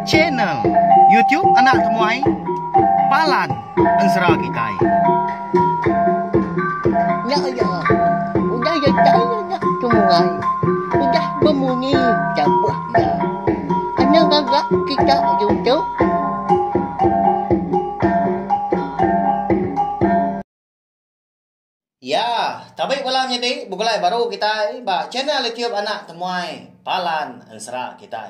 Channel YouTube Anak Temuai Palan Ansara Kitai. Ya ya, udah ya saya temuai, udah berbunyi cabutnya. Anak gagak kita YouTube. Ya, tapi malam jadi bukulai baru kita ba channel YouTube Anak Temuai Palan Ansara kita.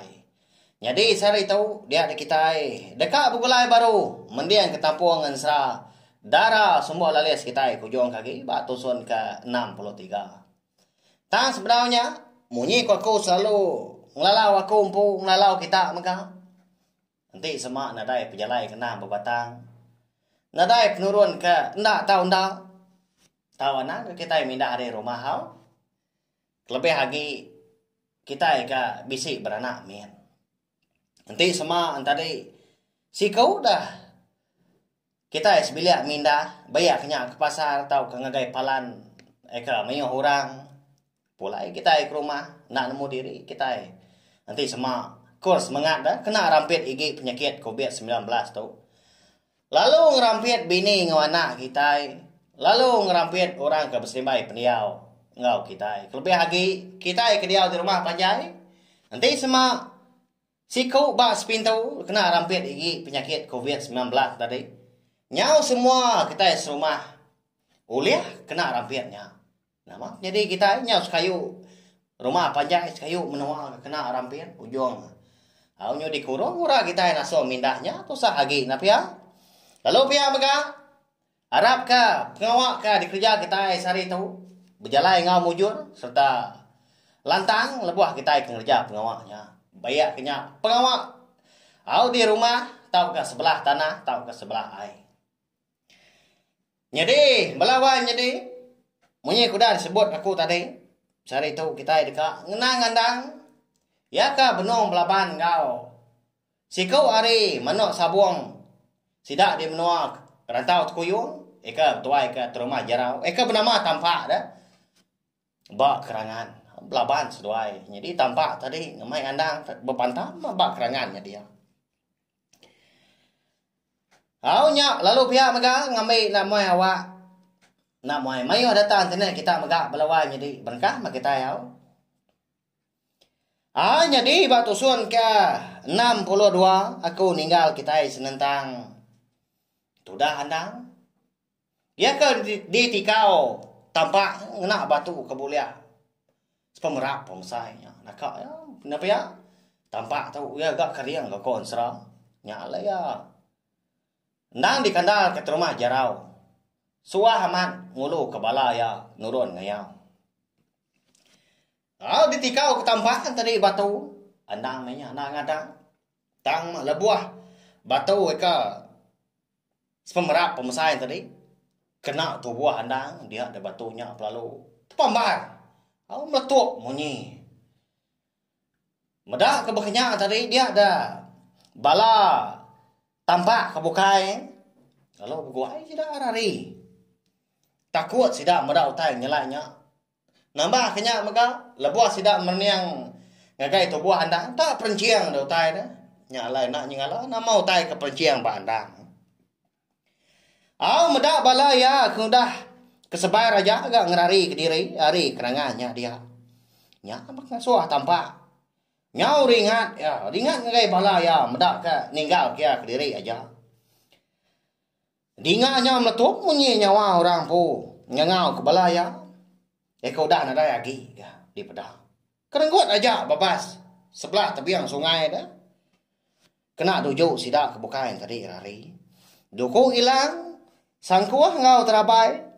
Jadi saya tahu dia ada kita dekat bukulai baru mendiang ketampung Ansara darah semua lales kita kujung kaki ba tusun ke 63. Tang sebenarnya munyi aku selalu ngelalau aku umpu ngelalau kita maka nanti semua nadai pejalai kena bebatang nadai penurun ke ndak tahu ndak tahu anak kita minda dari rumah hau lebih lagi kita ke bisik beranak min nanti semua tadi si kau dah kita sebilik minda bayak kena ke pasar atau ke ngagai palan ke mayo orang pulai kita ke rumah nak nemu diri kita nanti semua kurs mengat dah kena rampit igi penyakit COVID-19 tu lalu ngerampit bini ngawana kita lalu ngerampit orang ke berselimbai pendiau ngau kita lebih lagi kita ke diau di rumah panjai nanti semua si kau bas pintu kena rampit igi penyakit COVID-19 tadi nyau semua kita serumah uliah kena rampitnya nama jadi kita nyau sekayu rumah panjai sekayu menua kena rampit ujung aunya dikurung ura kita naso mindahnya tu sah lagi napia lalu pia mega Arab ka pengawak ka dikerja kita sehari tu berjalan ngau mujur serta lantang lebuah kita kerja pengawaknya bayak kenya pengawak au di rumah tau ke sebelah tanah tau ke sebelah air jadi melawan jadi munyi kuda disebut aku tadi sehari tu kita dekat ngenang ngandang ya ka benong belaban kau si kau ari manok sabuang sidak di menua rantau tukuyung eka tuai ke rumah jarau eka bernama tampak dah bak kerangan belaban seduai jadi tampak tadi ngemai andang berpantam bak kerangannya dia aunya lalu pihak mega ngambil nak mai awak nak mai mayo datang tene kita mega belawai jadi berkah mak kita yau jadi batu sun ke 62 aku ninggal kita senentang sudah andang ya ke di tikau tampak ngena batu kebulia pemerap pemasainya nak ya kenapa ya tampak tahu ya gak keriang gak konsra nyala ya nang di kandal ke rumah jarau suah amat ngulu ke balaya nurun ngayau di tikau ketampakan tadi batu andang mainnya andang ngadang tang lebuah batu ke pemerap pemasai tadi kena tubuh andang dia ada batunya lalu pambar au meletup munyi medah kebeknya tadi dia ada bala tampak kebukai kalau buai tidak arari takut sidak medah utai nyelanya nambah kenya mega lebuah sidak merniang ngagai tubuh andang tak perenciang dah utai dah nyalai nak nyala nama utai ke perenciang ba andang medak bala ya kudah kesebar aja agak ngerari ke diri hari kerangannya dia nya mak ngasuah tampak nyau ringat ya ringat ngai bala ya medak ke ninggal ke diri aja dinganya meletup munyi nyawa orang pu ngangau ke bala ya kau dah ada lagi ya di pedang kerenggut aja babas sebelah tepiang sungai dah kena dojo sidak kebukain tadi hari doko hilang sangkuah ngau terabai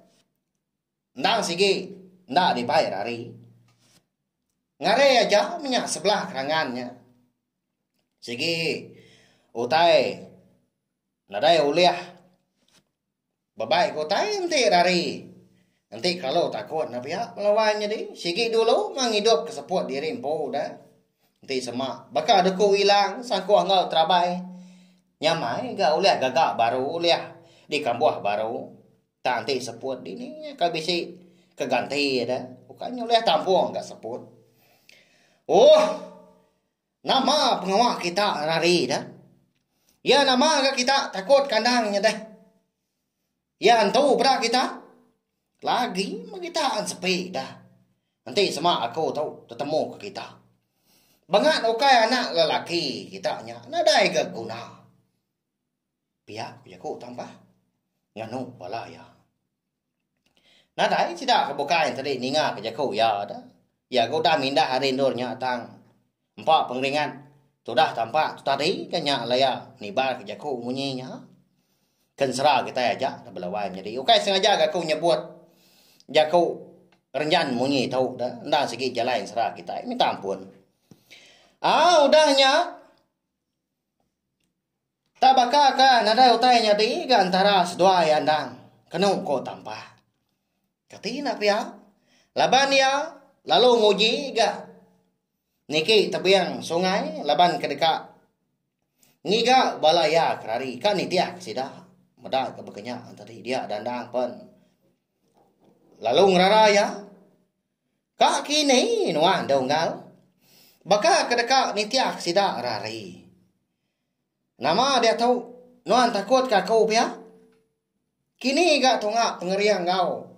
ndang sigi ndak dibayar hari ngare aja minyak sebelah kerangannya sigi utai nadai uliah babai utai nanti hari nanti kalau takut na pihak melawannya di sigi dulu menghidup keseput diri empo dah nanti semak bakal ada ku hilang sangkuah ngau terabai nyamai gak uliah gagak baru uliah di kambuah baru tanti seput ini kabisi keganti dah bukannya oleh tampung enggak seput Nama pengawak kita rari dah. Ya nama kita takut kandangnya dah. Ya antu pada kita. Lagi kita sepi dah. Nanti sama aku tahu ketemu ke kita. Bangat okai anak lelaki kita nya. Nadai ke guna. Pihak aku tambah. Nganu pala ya. Nadai tidak kebukaan tadi ninga ke aku ya dah. Ya kau dah mindah hari indornya tang. Empat pengringan. Sudah tampak tadi kanya laya nibar ke jaku munyinya. Kan serah kita aja dah belawai jadi. Okai sengaja aku nyebut jaku renjan munyi tahu dah. Ndak segi jalan serah kita. Minta ampun. Udahnya. Tak bakal kan ada utainya di antara sedua yandang. Kenung ko tampak. Katina pia. Laban ya. Lalu nguji ga. Niki tepiang sungai laban kedeka. Ngiga balaya kerari kan ni dia sida. Meda ke bekenya tadi dia dandang pun. Lalu ngeraraya. Kak kini nuan donggal. Baka kedeka ni tiak sida rari. Nama dia tahu nuan takut ka kau pia. Kini ga tunga pengeriang kau.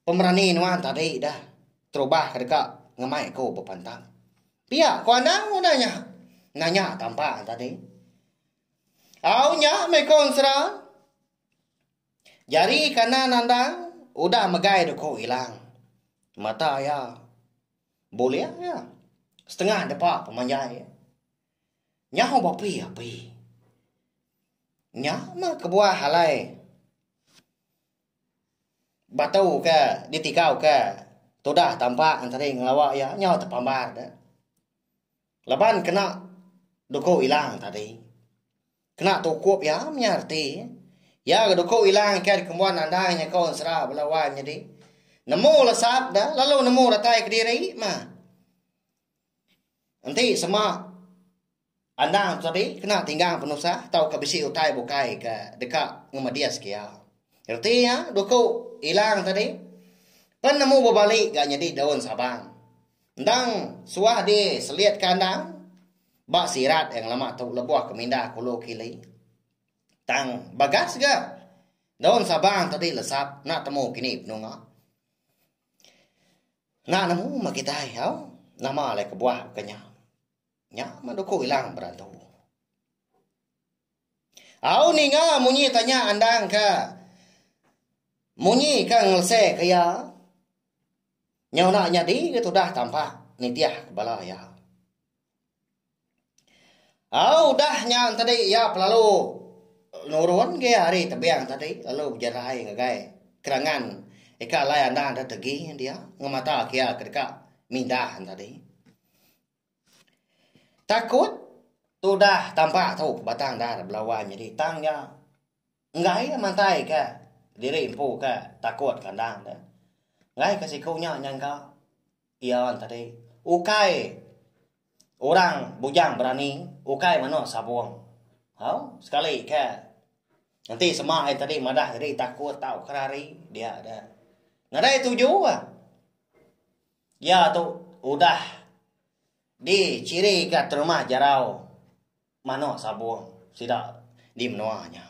Pemerani nuan tadi dah. Terubah kedeka ngemai kau berpantang. Pia, kau andang udahnya. Nanya tampak tadi. Aunya mekon serang. Jari kanan andang. Udah megai doko hilang. Mata ya. Boleh ya. Setengah depak pemanjai. Nyaho bapi api. Nyah mah kebuah halai. Batau ke, ditikau ke. Tudah tampak antara ngelawak ya. Nyaho terpambar dah. Laban kena doko hilang tadi. Kena tukup ya menyarti. Ya doko hilang kaya kembuan andanya kau serah belawan jadi. Nemu lesap dah. Lalu nemu ratai ke diri mah. Nanti semua andang tadi kena tinggal penusah. Tahu ke bisi utai bukai ke dekat ngemadias kia. Ngerti ya doko hilang tadi. Pen nemu berbalik gak jadi daun sabang. Ndang suah di seliat kandang. Bak sirat yang lama tu lebuah kemindah kulo kili. Tang bagas ga. Daun sabang tadi lesap. Nak temu kini penunga. Nak nemu makitai hau. Nama alai kebuah kenya. Nya maduku hilang berantau. Au ni nga munyi tanya andang ka. Munyi ka ngelse kaya. Nyau nak nyadi gitu dah tampak nitiah kepala ya. Dah nyang tadi ya pelalu nurun ke hari tebiang tadi lalu berjarai ngagai kerangan eka layan dah ada tegi dia ngemata kia kedeka mindah tadi. Takut tu dah tampak tahu batang dah belawan jadi tangnya ngai mantai ke diri impu ke takut kandang dah. Ngai kasih kau yang kau ian tadi ukai orang bujang berani ukai mana sabuang. Hau sekali ke nanti semua tadi madah tadi takut tahu kerari dia ada. Nadai tuju ya tu udah di ciri kat rumah jarau mana sabuang sidak di menuanya.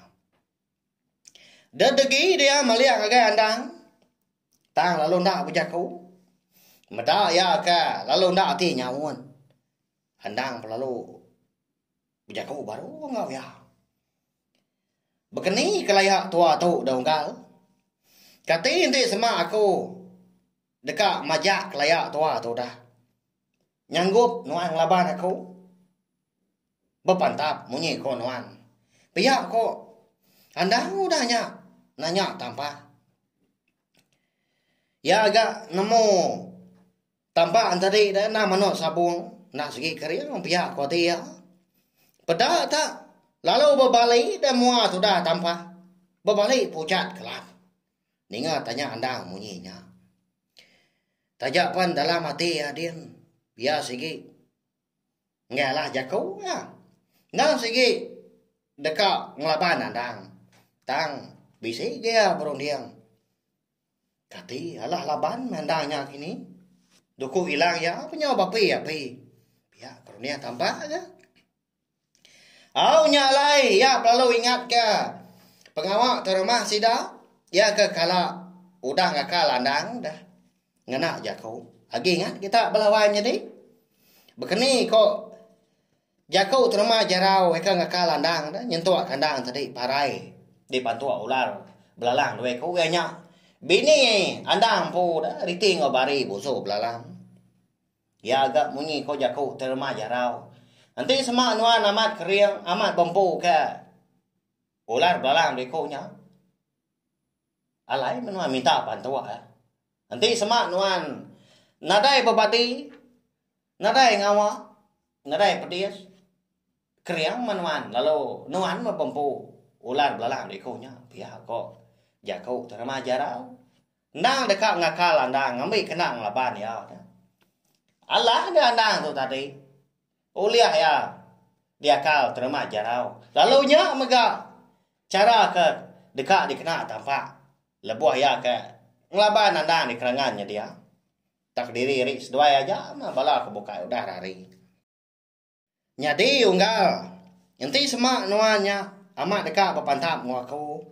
Dedegi dia melihat agak andang. Tang lalu ndak berjaku. Meda ya ke lalu ndak ti nyawun. Handang lalu berjaku baru ngau ya. Bekeni kelayak tua tu donggal. Kati nanti sama aku dekat majak kelayak tua tu dah. Nyanggup nuan laban aku. Berpantap munyi ko nuan. Pihak ko handang udahnya nanya tanpa. Ya agak nemu tampak tadi dah nama no sabung nak segi keriang pihak kau dia. Pedak tak lalu berbalik dan mua sudah tampak berbalik pucat kelap. Ninga tanya andang munyinya. Tajapan dalam hati adin biar segi ngalah jaku ya. Nang segi dekat ngelaban andang tang bisi dia berundiang. Kati alah laban mandangnya kini. Duku hilang ya punya bapi api. Ya, karunia tampak aja. Nyalai, ya perlu ingat ke pengawak terumah sida, ya ke kala udah ngakal landang dah. Ngena jakau. Lagi ingat kita belawan jadi. Begini kok jakau terumah jarau eka ngakal landang dah nyentuh kandang tadi parai di pantua ular belalang dua kau nya. Bini andang pu dah riting obari buso belalang. Ya agak munyi kau jakau terumah jarau. Nanti semua nuan amat keriang, amat bampu ke ular belalang dekonya. Alai menuan minta bantuan. Nanti semua nuan nadai bebati, nadai ngawa, nadai pedias. Keriang menuan lalu nuan bampu ular belalang dekonya. Pihak kok jakau terima jarau. Nang dekat ngakal andang ngambil kenang laban ya. Allah ada andang tu tadi. Uliah ya dia kau terima jarau. Lalu nya mega cara ke dekat dikena tampak lebuah ya ke ngelaban andang di kerangannya dia. Tak diri ris dua aja mah bala kebuka udah hari. Nyadi unggal. Nanti semak nuanya amat dekat berpantap ngaku.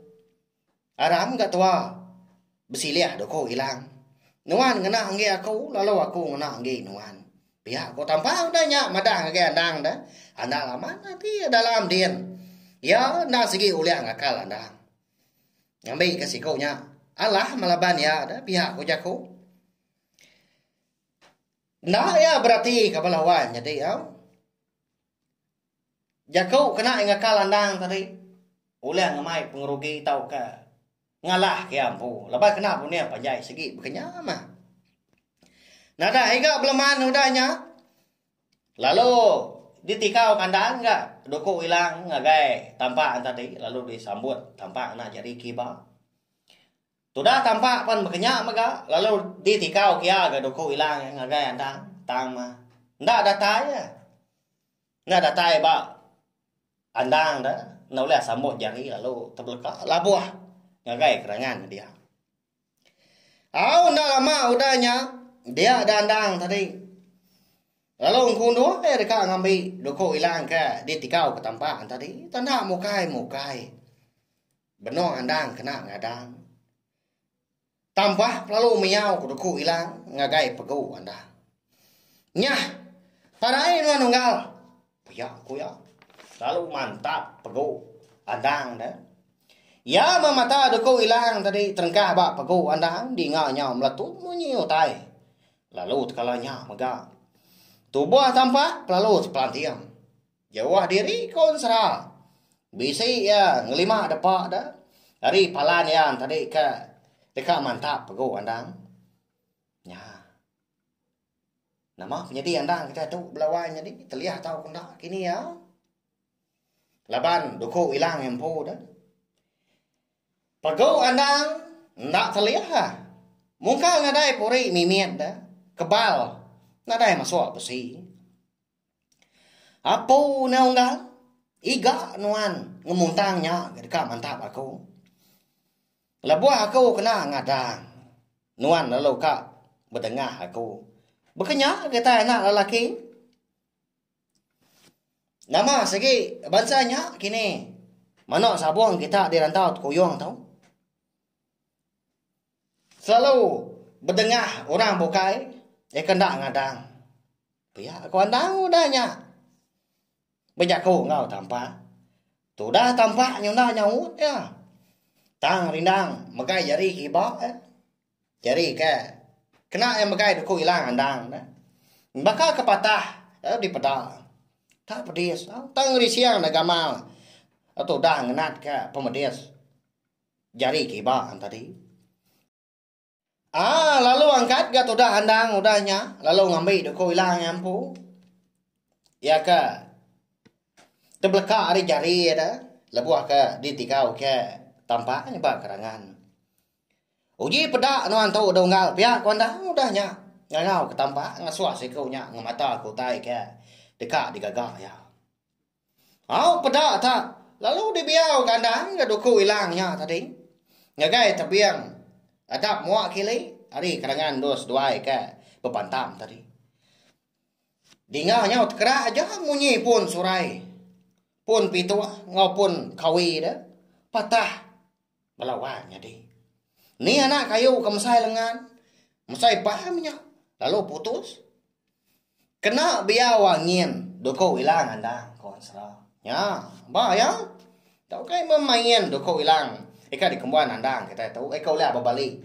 Aram gak tua. Besiliah doko hilang. Nuan ngena angge aku lalu aku ngena angge nuan. Pihak kau tampak udahnya madah ke andang dah. Andang lama nanti dalam dian. Ya nak segi uliang akal andang. Ngambil ke sikonya. Allah malaban ya dah pihak kau jaku. Nah ya berarti kepalawan jadi ya. Jaku kena ngakal andang tadi. Uliang ngamai pengerugi tau ke. Ngalah ke ampu. Lepas kena punya panjai segi berkenyam mah. Nada ega belaman udahnya. Lalu ditikau kandang enggak? Doko hilang ngagai tampak tadi lalu disambut tampak nak jadi kiba. Sudah tampak pan berkenyak mega lalu ditikau kia ke doko hilang ngagai andang tang mah. Ndak datai ya. Ndak datai ba andang dah. Nauleh sambut jari lalu terbelaka labuah ngagai kerangan dia. Ndak lama udahnya. Dia dandang tadi. Lalu kunduh dekat ngambil doko hilang ke dia tikau ke tampak tadi. Tanda mukai. Benar andang kena ngadang. Tambah lalu miau ke doko hilang ngagai pegu andang. Nyah. Parai nuan unggal. Kuya. Lalu mantap pegu andang dah. Ya memata doko hilang tadi terengkah bak pegu andang di nganya meletut munyi otai. Lalu kalanya mega. Tubuh tampak lalu pelantiam. Jawah diri konsra. Bisi ya ngelima depak dah. Dari palan yang tadi ke dekat mantap pegu andang. Ya. Nama penyedi andang kita tu belawan jadi terlihat tahu kena kini ya. Laban doko hilang empo dah. Pegu andang nak terlihat. Muka ngadai puri mimiat dah. Kebal, nadai masuk besi. Apa naunggal? Iga nuan ngemuntangnya dekat mantap aku. Lebuah aku kena ngadang. Nuan lalu kak berdengah aku. Berkenyak kita anak lelaki. Nama segi bansanya kini. Mana sabung kita di rantau kuyung tau. Selalu berdengah orang bukai. Kendak ngadang. Pihak aku andang udahnya. Bejaku ngau tampak. Tu dah tampak nyunda nyaut ya. Tang rindang megai jari hibak jari ke. Kena yang megai duku hilang andang dah. Bakal kepatah di pedal. Tak pedis. Tang risiang na gamal. Atau dah ngenat ke pemedis. Jari hibak tadi. Lalu angkat gat udah handang udahnya. Lalu ngambil doko hilang ampu. Ya ke. Terbelaka hari jari ada. Lebuah ke ditikau ke tampaknya bak kerangan. Uji pedak nuan tu udah ngal pihak kandang udahnya. Ngau ke tampak ngasuah sikaunya ngemata aku tai ke dekat digagak ya. Pedak tak. Lalu dibiau kandang ke doko hilangnya tadi. Ngagai tebiang. Adap muak kili, hari kerangan dos duai ke bepantam tadi. Dinga nyau tekra aja munyi pun surai. Pun pitua ngaupun kawi dah. Patah belawannya deh. Ni anak kayu kemesai lengan. Mesai pahamnya. Lalu putus. Kena biar wangin. Doko hilang anda. Kawan serah. Ya. Ba ya. Tau kai memain doko hilang. Eka di kembuan andang. Kita tahu. Eka ulah babalik.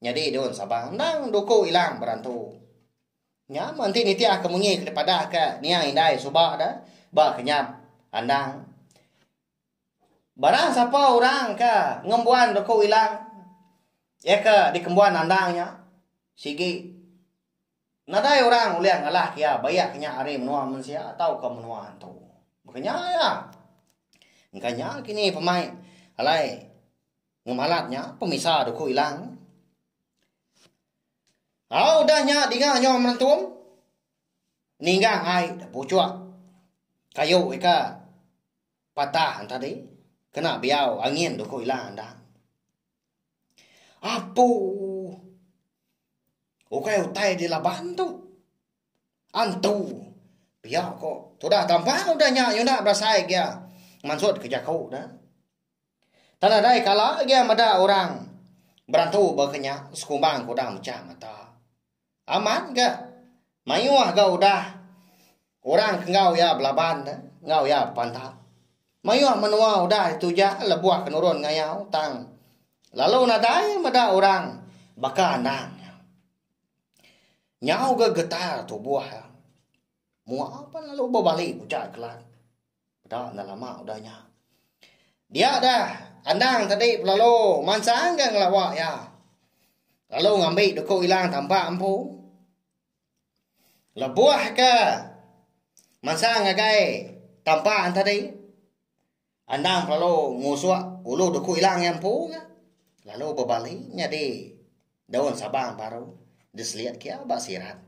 Jadi don sabang. Andang doko hilang berantu. Ya. Nanti nitia kemunyi kepada ke. Niang indai subak dah. Ba kenyap. Andang. Barang siapa orang ke. Ngembuan doko hilang. Eka di kembuan andangnya. Sigi. Nadai orang uliang ngalah kia bayak kenya ari menua manusia atau ke menua tu. Makanya ya. Makanya kini pemain alai ngemalatnya pemisah doko hilang. Udahnya dinga nyom menentum. Ninggang ai dah pucuk. Kayu eka patah tadi. Kena biau angin doko hilang anda. Apu. Okai utai di laban tu. Antu. Biar kok. Tu dah tampak udahnya. Yang nak berasai dia. Maksud kerja kau dah. Tak ada kala dia ada orang. Berantu berkenyak. Sekumbang kau dah macam mata. Aman ke? Mayuah kau dah. Orang kengau ya belaban dah. Ngau ya pantap. Mayuah menua udah itu je. Lebuah kenurun ngayau. Tang. Lalu nadai ada orang. Baka andang. Nyau ke getar tu buah. Mua apa lalu berbalik pucat kelan. Dah lama udahnya. Dia dah andang tadi lalu mansang kan lawak ya. Lalu ngambil doko hilang tampak ampu. Lebuah ke mansang ngagai tampak tadi. Andang lalu ngusuak ulu doko hilang yang pu. Lalu berbalik jadi daun sabang baru. Diselihat kia basiran.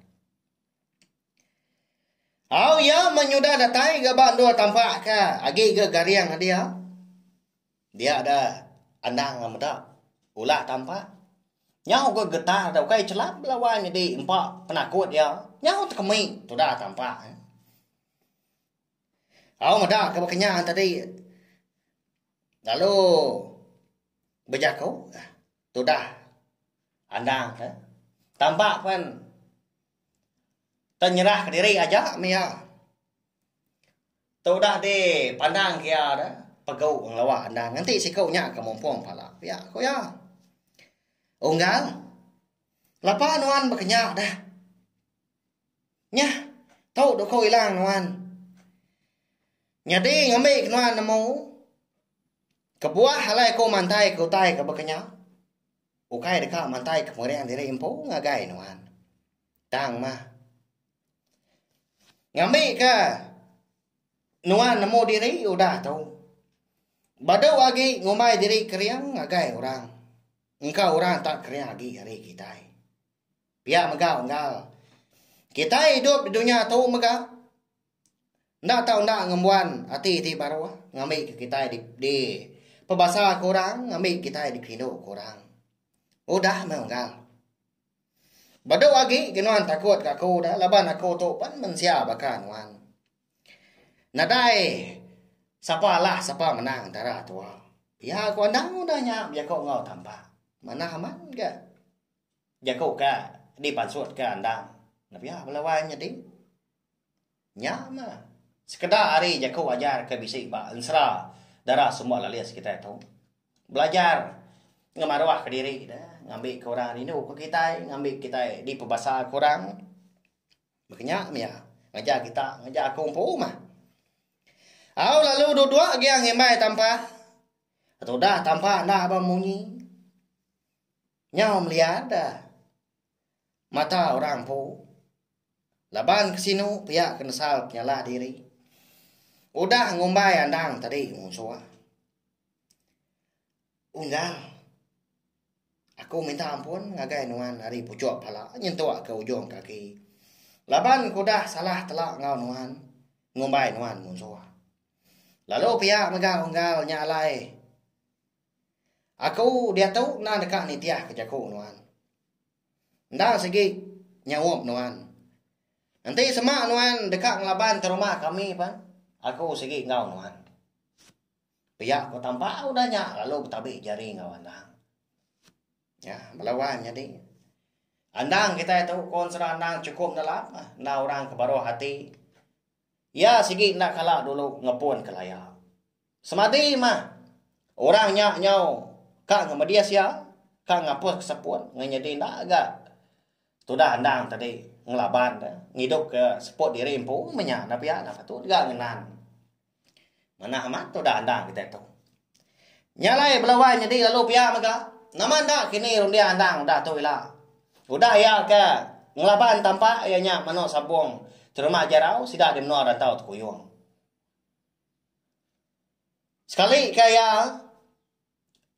Ya menyudah datai ke dua tampak ke. Agi ke gariang dia. Dia ada andang ngamedak. Ulah tampak. Nyau ke getah dah kai celap lawan jadi empat penakut dia. Nyau terkemik. Tu dah tampak. Medak ke kenyang tadi. Lalu berjakau. Tu dah andang ke. Tampak kan ternyerah ke diri aja Mia. Tu dah di pandang kia dah. Pegau ngelawak andang. Nanti si kau nyak ke mumpung pala. Ya kau ya. Unggal. Lapa nuan berkenyak dah. Nyah. Tahu dok kau hilang nuan. Nyadi ngambil nuan nemu. Kebuah halai kau mantai kau tai ke berkenyak. Ukai dekat mantai kemudian diri impu ngagai nuan. Tang mah. Ngambil ke nuan nemu diri udah tahu. Badau lagi ngumbai diri keriang ngagai orang. Engkau orang tak keriang lagi hari kita. Biar megah enggal. Kita hidup di dunia tahu megah. Ndak tahu ndak ngembuan hati baru ngambil ke kita di pebasa kurang ngambil kita di kindo kurang. Udah menggal. Badau lagi kenuan takut aku dah laban aku tu pan mensia bakan wan. Nadai siapa lah siapa menang darah tua. Ya aku andang udahnya biar kau ngau tambah. Mana aman ke? Ya kau ke di pansut ke andang. Nabi ya melawannya di. Nyama. Sekedar hari ya kau ajar ke bisik ba ensra darah semua lalias kita tahu. Belajar ngamaruah ke diri dah. Ngambil ke orang rindu ke kita, ngambil kita di pebasa korang. Makanya ya, ngajar kita, ngajar aku umpu mah. Lalu dua-dua lagi yang ngimbai tanpa. Atau dah tanpa dah abang munyi. Nyau melihat dah. Mata orang pu. Laban kesinu pihak kenesal penyalah diri. Udah ngumbai andang tadi ngusua. Unggal. Aku minta ampun ngagai nuan hari pucuk pala nyentuak ke ujung kaki. Laban ku dah salah telak ngau nuan. Ngumbai nuan munsua. Lalu pihak megah unggal nyalai. Aku dia tahu na dekat nitiah ke jaku nuan. Nda segi nyawop nuan. Nanti semak nuan dekat ngelaban ke rumah kami pan. Aku segi ngau nuan. Pihak kau tampak udahnya lalu betabik jari ngau andang. Ya, melawan jadi. Andang kita itu konser andang cukup dalam. Nah orang kebaruh hati. Ya segi nak kalah dulu ngepun ke layak. Semati mah. Orang nyak nyau. Kak ngemedia sia. Kak ngapus kesepun. Nganyadi nak agak. Sudah andang tadi ngelaban ngidup ke spot diri impu menya tapi ya apa tu gak ngenan mana amat tu dah andang kita tu nyalai belawan jadi lalu pihak maka nama ndak kini rundia andang dah tu lah udah ya ke ngelaban tanpa ayahnya mano sabung terima jarau sidak di menua rantau tu kuyung sekali kaya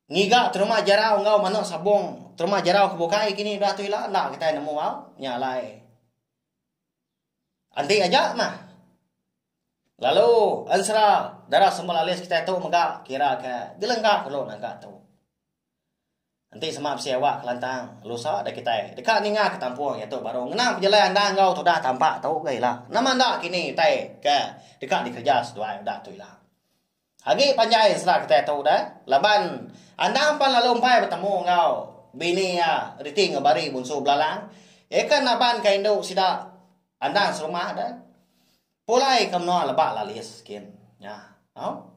ngiga terima jarau ngau mano sabung terima jarau kebukai kini dah tu lah ndak kita nemu mau nyalai anti aja mah. Lalu ansra darah semula alis kita tu megak kira ke dilengkap kalau nangka tu. Nanti semap sewa kelantang lusa ada kita dekat ninga ke tampung ya tu baru ngenang perjalanan anda ngau tu dah tampak tahu ke lah. Nama ndak kini tai ke dekat di kerja sedua dah tu lah. Hagi panjai ansra kita tu dah laban anda pan lalu umpai bertemu ngau bini ya riting ngabari bunsu belalang. Ekan naban ka Indo sida andang serumah dah. Pulai kamno lebak lalis sekian. Ya. Au.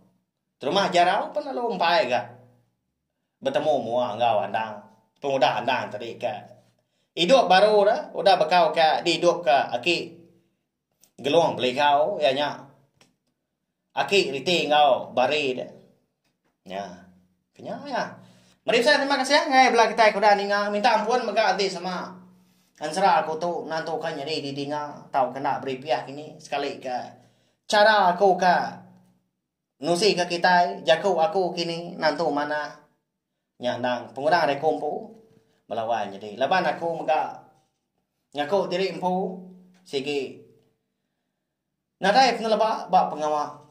Terumah jarau pun lalu umpai ga. Bertemu mua ngau andang. Pemuda andang tadi ke. Hidup baru dah. Udah bekau ke dihidup ke aki. Geluang beli kau ya nya. Aki riti ngau bari dah. Ya. Kenya ya. Mari saya terima kasih ngai belah kita kuda ninga minta ampun mega anti sama ansra aku tu nanto kan jadi di dinga tahu kena beri pihak ini sekali ke cara aku ke nusi ke kita jaku aku kini nanto mana nyandang pengurang rekompo melawan jadi laban aku mega ngaku diri empu sigi nadai pengelaba bak pengawa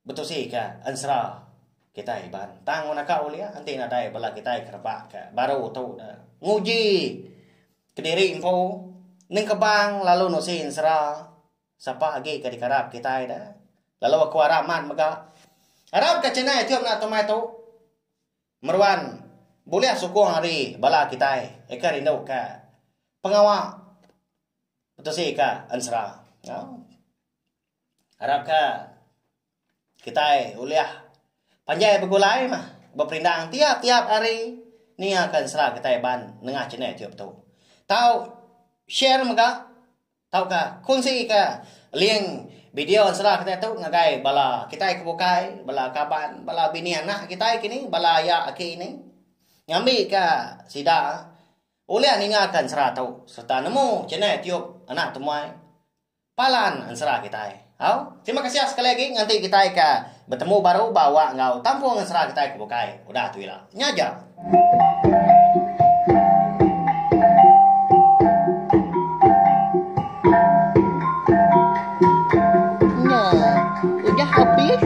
betul sih ke ansra kita iban tang mana kau lihat nanti nadai bala kita kerbak ke baru tu nguji kediri info neng kebang lalu nusin sera sapa lagi ke dikarap kita dah lalu aku araman mega arab ke cina tiap nak tomato merwan boleh suku hari bala kita ekar indau ke pengawa betul sih ke ansra arab ke kita uliah panjai begulai mah berperindang tiap-tiap hari ni akan serah kita ban nengah cina tiap tu tahu share maka tahu ka kongsi ka link video serah kita tu ngagai bala kita kebukai bala kaban bala bini anak kita kini bala ya aki ini ngambil ka sida oleh ninga akan serah tu serta nemu cina tiap anak temuai palan serah kita terima kasih sekali lagi nanti kita bertemu baru bawa ngau tampung serah kita kebukai udah tu lah nyaja. Udah habis.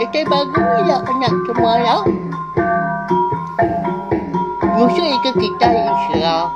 Jadi baru ya anak semua ya. Musuh itu kita insya